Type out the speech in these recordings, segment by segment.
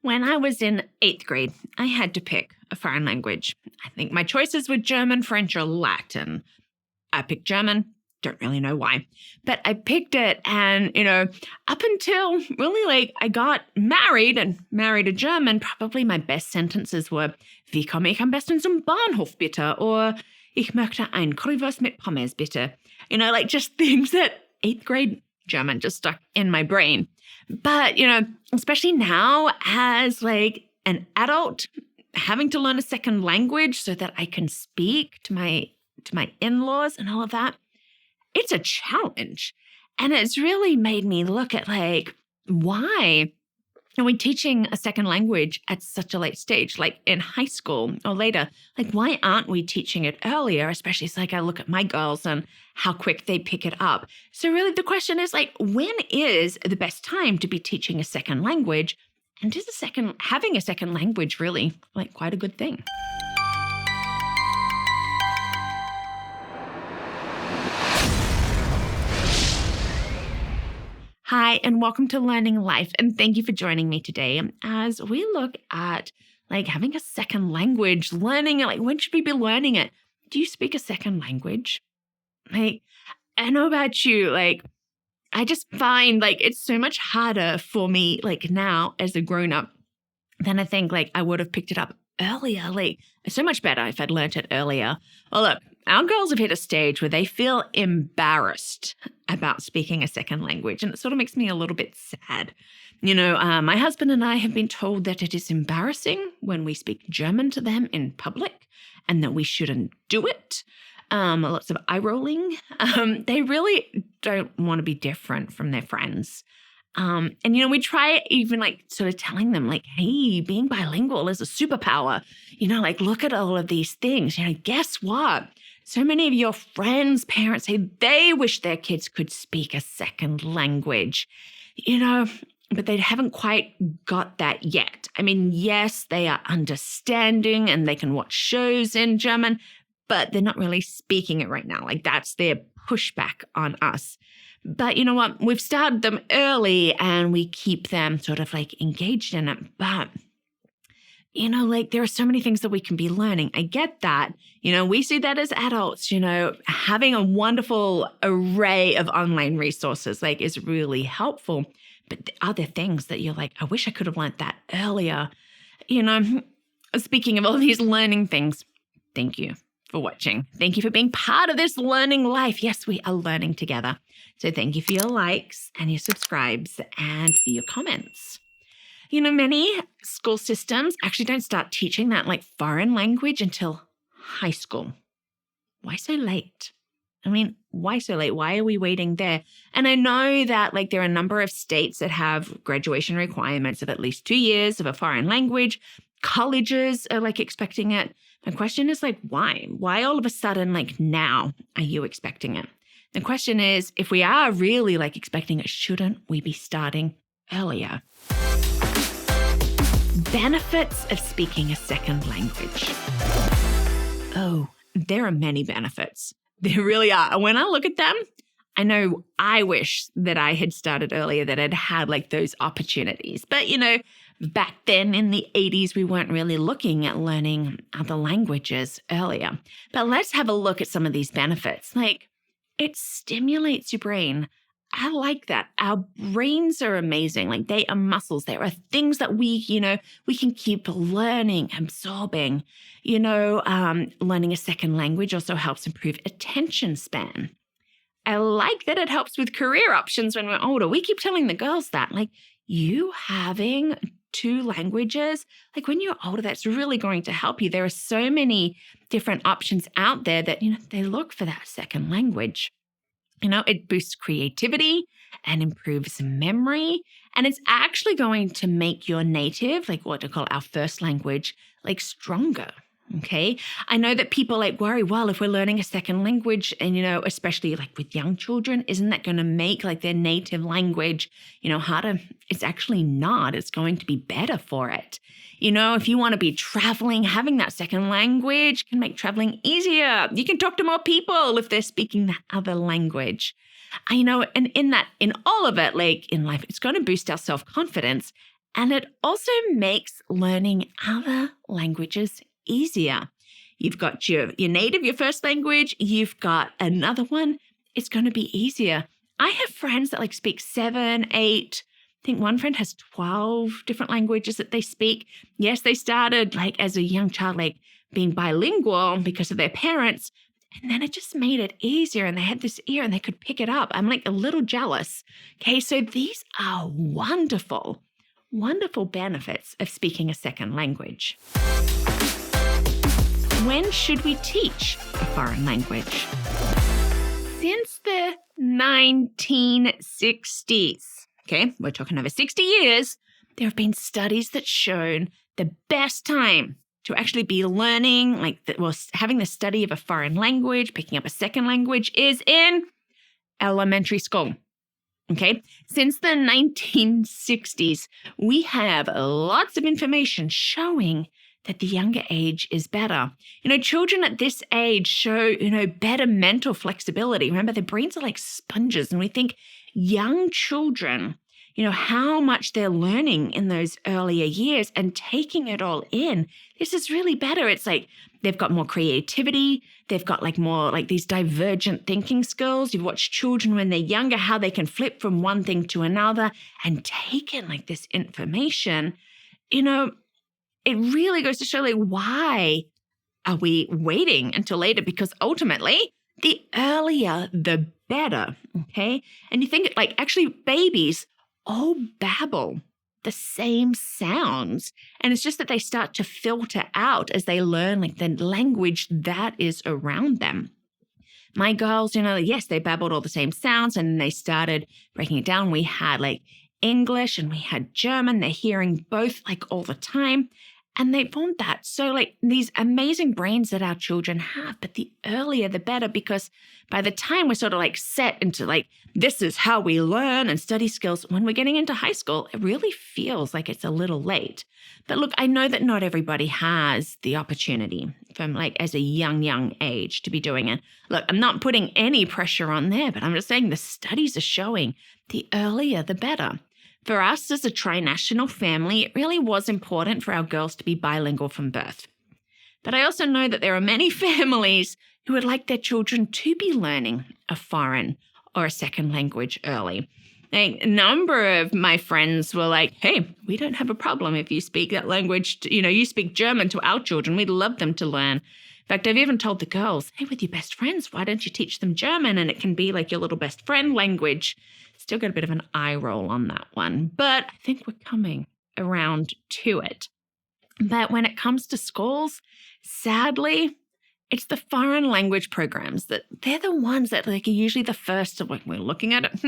When I was in 8th grade, I had to pick a foreign language. I think my choices were German, French, or Latin. I picked German. Don't really know why, but I picked it. And, up until really I got married and married a German, probably my best sentences were, wie komme ich am besten zum Bahnhof bitte? Or ich möchte ein Currywurst mit Pommes bitte. Just things that 8th grade German just stuck in my brain. But, especially now as an adult, having to learn a second language so that I can speak to my in-laws and all of that, it's a challenge. And it's really made me look at why are we teaching a second language at such a late stage, like in high school or later? Why aren't we teaching it earlier? Especially as I look at my girls and how quick they pick it up. So really the question is when is the best time to be teaching a second language? And is having a second language really quite a good thing? Hi, and welcome to Learning Life, and thank you for joining me today as we look at having a second language, learning it. When should we be learning it? Do you speak a second language? I know about you, I just find it's so much harder for me now as a grown-up than I think I would have picked it up earlier. It's so much better if I'd learned it earlier. Well, look, our girls have hit a stage where they feel embarrassed about speaking a second language, and it sort of makes me a little bit sad. My husband and I have been told that it is embarrassing when we speak German to them in public and that we shouldn't do it. Lots of eye rolling. They really don't want to be different from their friends. And we try even sort of telling them hey, being bilingual is a superpower. Look at all of these things. Guess what? So many of your friends' parents say they wish their kids could speak a second language, but they haven't quite got that yet. Yes, they are understanding and they can watch shows in German, but they're not really speaking it right now. That's their pushback on us. But you know what? We've started them early and we keep them sort of engaged in it. But, there are so many things that we can be learning. I get that. We see that as adults, having a wonderful array of online resources is really helpful. But are there things that you're I wish I could have learned that earlier? Speaking of all these learning things, thank you for watching. Thank you for being part of this learning life. Yes, we are learning together. So thank you for your likes and your subscribes and for your comments. Many school systems actually don't start teaching that foreign language until high school. Why so late? Why so late? Why are we waiting there? And I know that there are a number of states that have graduation requirements of at least 2 years of a foreign language. Colleges are expecting it. My question is why? Why all of a sudden now are you expecting it? The question is, if we are really expecting it, shouldn't we be starting earlier? Benefits of speaking a second language. Oh, there are many benefits. There really are. And when I look at them, I know I wish that I had started earlier, that I'd had those opportunities. But, back then in the 80s, we weren't really looking at learning other languages earlier. But let's have a look at some of these benefits. It stimulates your brain. I like that. Our brains are amazing. They are muscles. There are things that we can keep learning, absorbing. Learning a second language also helps improve attention span. I like that it helps with career options when we're older. We keep telling the girls that, you having 2 languages, when you're older, that's really going to help you. There are so many different options out there that, they look for that second language. It boosts creativity and improves memory. And it's actually going to make your native, what to call our first language, stronger. Okay. I know that people worry, well, if we're learning a second language and, especially with young children, isn't that going to make their native language, harder? It's actually not. It's going to be better for it. If you want to be traveling, having that second language can make traveling easier. You can talk to more people if they're speaking that other language. And in all of it, in life, it's going to boost our self-confidence And it also makes learning other languages easier. You've got your native, your first language, you've got another one. It's going to be easier. I have friends that speak 7, 8. I think one friend has 12 different languages that they speak. Yes, they started as a young child, being bilingual because of their parents. And then it just made it easier. And they had this ear and they could pick it up. I'm a little jealous. Okay, so these are wonderful, wonderful benefits of speaking a second language. When should we teach a foreign language? Since the 1960s, okay, we're talking over 60 years, there have been studies that shown the best time to actually be learning, having the study of a foreign language, picking up a second language, is in elementary school. Okay, since the 1960s, we have lots of information showing that the younger age is better. Children at this age show, better mental flexibility. Remember, their brains are like sponges, and we think young children, how much they're learning in those earlier years and taking it all in. This is really better. It's they've got more creativity. They've got more these divergent thinking skills. You've watched children when they're younger, how they can flip from one thing to another and take in this information. It really goes to show why are we waiting until later? Because ultimately, the earlier, the better, okay? And you think actually babies all babble the same sounds. And it's just that they start to filter out as they learn the language that is around them. My girls, yes, they babbled all the same sounds and they started breaking it down. We had English and we had German. They're hearing both all the time. And they formed that. So these amazing brains that our children have, but the earlier the better, because by the time we're sort of set into this is how we learn and study skills, when we're getting into high school, it really feels like it's a little late. But look, I know that not everybody has the opportunity from as a young age to be doing it. Look, I'm not putting any pressure on there, but I'm just saying the studies are showing the earlier the better. For us as a trinational family, it really was important for our girls to be bilingual from birth. But I also know that there are many families who would like their children to be learning a foreign or a second language early. A number of my friends were hey, we don't have a problem if you speak that language, you speak German to our children. We'd love them to learn. In fact, I've even told the girls, hey, with your best friends, why don't you teach them German? And it can be your little best friend language. Still got a bit of an eye roll on that one, but I think we're coming around to it. But when it comes to schools, sadly, it's the foreign language programs that they're the ones that are usually the first to we're looking at it.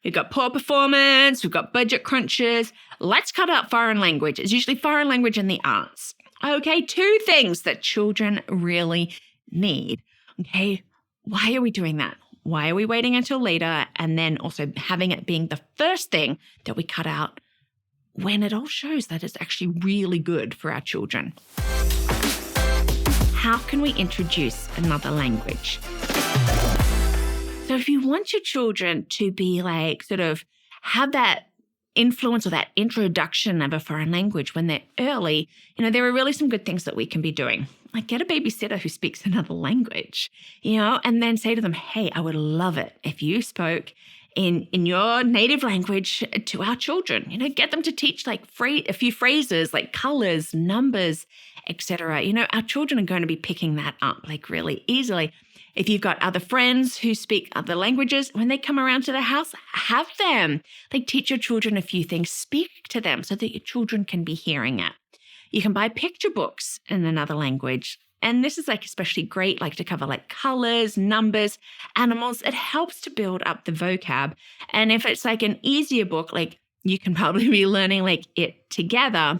We've got poor performance, we've got budget crunches. Let's cut out foreign language. It's usually foreign language and the arts. Okay, 2 things that children really need. Okay, why are we doing that? Why are we waiting until later? And then also having it being the first thing that we cut out when it all shows that it's actually really good for our children. How can we introduce another language? So if you want your children to be sort of have that influence or that introduction of a foreign language when they're early, there are really some good things that we can be doing. Get a babysitter who speaks another language, and then say to them, hey, I would love it if you spoke in your native language to our children. Get them to teach a few phrases like colors, numbers, etc. Our children are going to be picking that up really easily. If you've got other friends who speak other languages, when they come around to the house, have them. Teach your children a few things, speak to them so that your children can be hearing it. You can buy picture books in another language. And this is especially great, to cover colors, numbers, animals. It helps to build up the vocab. And if it's an easier book, you can probably be learning it together.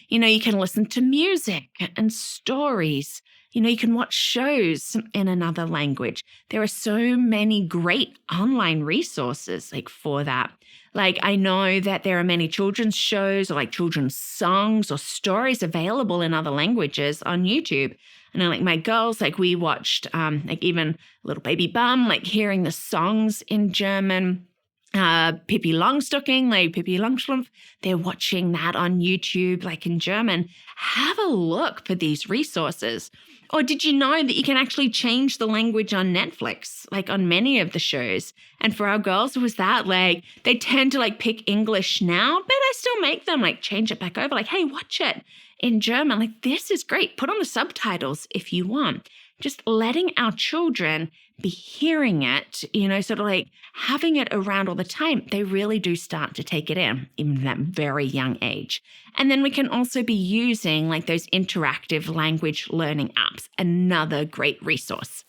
You can listen to music and stories. You can watch shows in another language. There are so many great online resources for that. I know that there are many children's shows or children's songs or stories available in other languages on YouTube. And I my girls, we watched even Little Baby Bum, hearing the songs in German. Pippi Longstocking, like Pippi Longstrumpf, they're watching that on YouTube, like in German. Have a look for these resources. Or did you know that you can actually change the language on Netflix, like on many of the shows? And for our girls, it was that, like, they tend to like pick English now, but I still make them like change it back over, like, hey, watch it in German. Like, this is great. Put on the subtitles if you want. Just letting our children be hearing it, sort of like having it around all the time, they really do start to take it in that very young age. And then we can also be using like those interactive language learning apps, another great resource.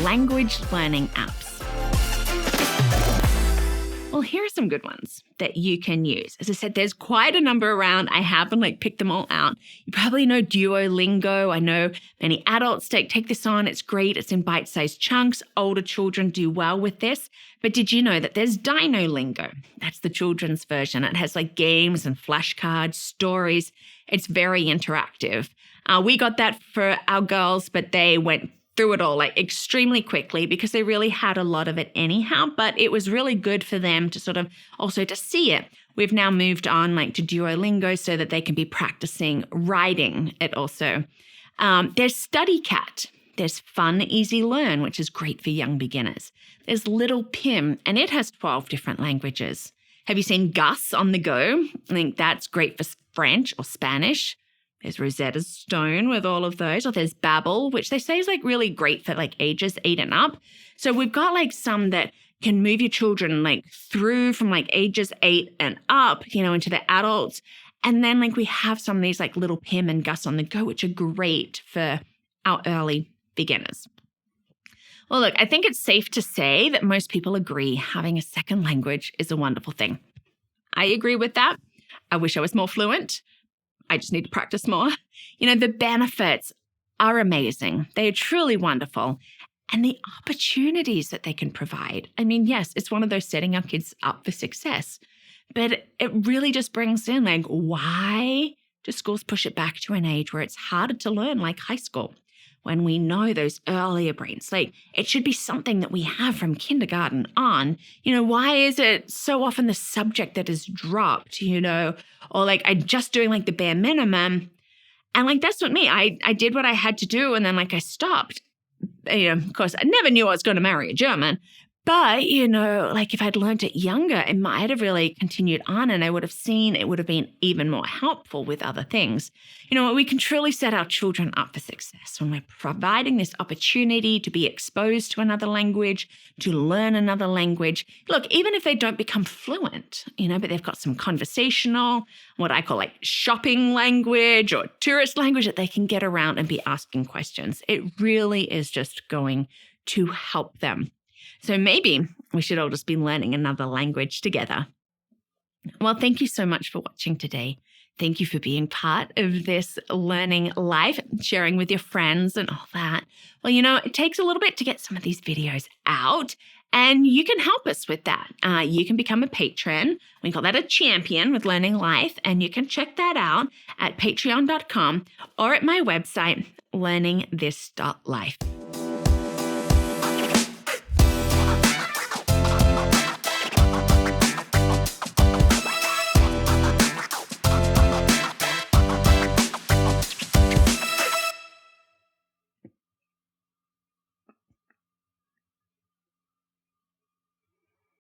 Language learning apps. Well, here are some good ones that you can use. As I said, there's quite a number around. I haven't picked them all out. You probably know Duolingo. I know many adults take this on. It's great. It's in bite-sized chunks. Older children do well with this. But did you know that there's Dinolingo? That's the children's version. It has games and flashcards, stories. It's very interactive. We got that for our girls, but they went through it all extremely quickly because they really had a lot of it anyhow, but it was really good for them to sort of also to see it. We've now moved on to Duolingo so that they can be practicing writing it also. There's StudyCat. There's Fun Easy Learn, which is great for young beginners. There's Little Pim, and it has 12 different languages. Have you seen Gus on the go? I think that's great for French or Spanish. There's Rosetta Stone with all of those. Or there's Babbel, which they say is really great for ages 8 and up. So we've got some that can move your children through from ages 8 and up, into the adults. And then we have some of these Little Pim and Gus on the go, which are great for our early beginners. Well, look, I think it's safe to say that most people agree having a second language is a wonderful thing. I agree with that. I wish I was more fluent. I just need to practice more. The benefits are amazing. They are truly wonderful. And the opportunities that they can provide. I mean, yes, it's one of those setting our kids up for success. But it really just brings in why do schools push it back to an age where it's harder to learn like high school? When we know those earlier brains, it should be something that we have from kindergarten on. Why is it so often the subject that is dropped, or I'm just doing the bare minimum. And that's what me, I did what I had to do. And then I stopped. Of course, I never knew I was going to marry a German. But, if I'd learned it younger, it might have really continued on and I would have seen it would have been even more helpful with other things. We can truly set our children up for success when we're providing this opportunity to be exposed to another language, to learn another language. Look, even if they don't become fluent, but they've got some conversational, what I call shopping language or tourist language that they can get around and be asking questions. It really is just going to help them. So maybe we should all just be learning another language together. Well, thank you so much for watching today. Thank you for being part of this learning life, sharing with your friends and all that. Well, it takes a little bit to get some of these videos out, and you can help us with that. You can become a patron. We call that a champion with Learning Life, and you can check that out at patreon.com or at my website, LearningThis.Life.